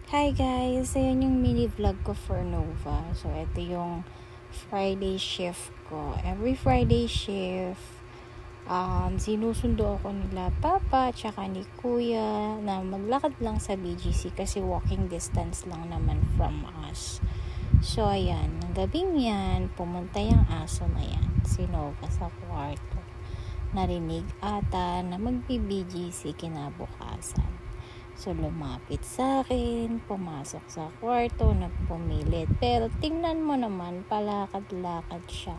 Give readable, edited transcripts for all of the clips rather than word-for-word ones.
Hi guys! Ayan yung mini vlog ko for Nova. So, ito yung Friday shift ko. Every Friday shift, sinusundo ako nila Papa tsaka ni Kuya na maglakad lang sa BGC kasi walking distance lang naman from us. So, ayan. Ng gabing yan, pumunta yung aso na yan. Si Nova sa kwarto. Narinig ata na magbi-BGC kinabukasan. So, lumapit sa akin, pumasok sa kwarto, nagpumilit. Pero, tingnan mo naman, palakad-lakad siya.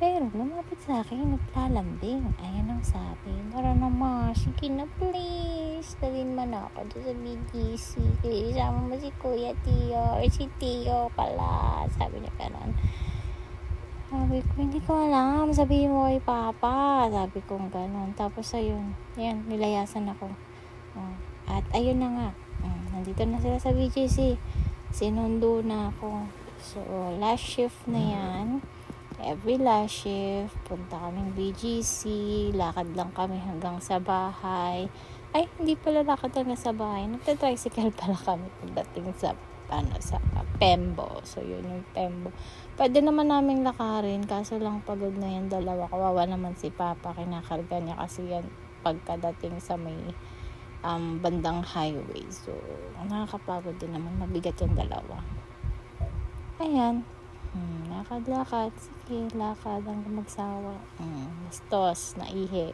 Pero, lumapit sa akin, naglalambing. Ayan ang sabi. Tara naman, sige na please. Dalhin mo na ako doon sa BGC. Isama mo si Kuya Tio, or si Tio pala. Sabi niya gano'n. Sabi ko, hindi ko alam. Sabihin mo kay Papa. Sabi ko gano'n. Tapos, ayun. Yan, nilayasan ako. At ayun na nga, nandito na sila sa BGC. Sinundo na ako. So, last shift na yan. Every last shift, punta kaming BGC. Lakad lang kami hanggang sa bahay. Ay, hindi pala lakad hanggang sa bahay. Nagta-tricycle pala kami pagdating sa Pembo. So, yun yung Pembo. Pwede naman naming lakarin, kaso lang pagod na yan dalawa. Kawawa naman si Papa, kinakarga niya kasi yan pagkadating sa may bandang highway. So, nakakapagod din naman. Mabigat yung dalawa. Ayan. Lakad-lakad. Sige, lakad hanggang magsawa. Bastos, naihi.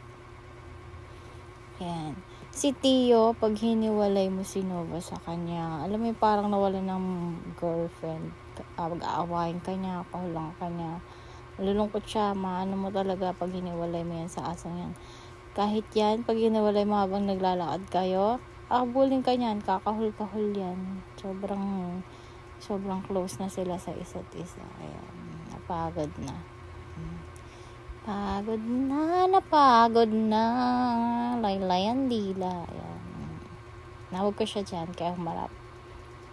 Ayan. Si Tio, pag hiniwalay mo si Nova sa kanya, alam mo yung parang nawala ng girlfriend. Mag-aawain ka niya, kahulang ka niya. Malulungkot siya. Maano mo talaga pag hiniwalay mo yan sa asang yan. Kahit yan, pag hiniwalay mo habang naglalakad kayo, abulin ka niyan, kakahul-kahul yan. Sobrang close na sila sa isa't isa. Ayan, napagod na. Napagod na. Laylayan dila. Ayan. Nawag ko siya dyan, kaya humarap.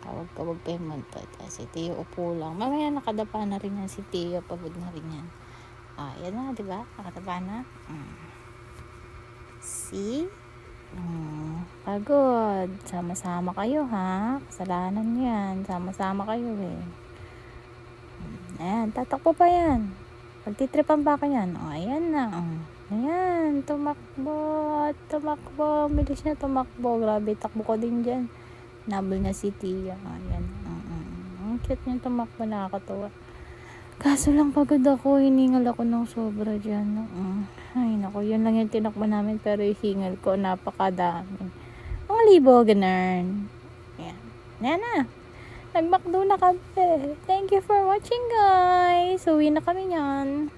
Huwag pa yung muntot. Si Tio upo lang. Mamaya nakadapa na rin yan si Tio, pagod na rin yan. Yan na, diba? Nakadapa na. See? Pagod. Sama-sama kayo, ha? Kasalanan yan. Sama-sama kayo, eh. Ayan, tatakbo pa yan. Pagtitripan pa ka yan. Ayan na. Ayan, tumakbo. Bilis na tumakbo. Grabe, takbo ko din dyan. Nabol na si Tia. Ayan. Ang cute niya tumakbo, nakakatuwa. Kaso lang pagod ako, hiningal ako ng sobra dyan. Ay naku, yun lang yung tinakbo namin, pero yung hingal ko, napakadami. Ang libo, ganun. Yan na. Nag-McDo na kami. Thank you for watching, guys. Uwi na kami yan.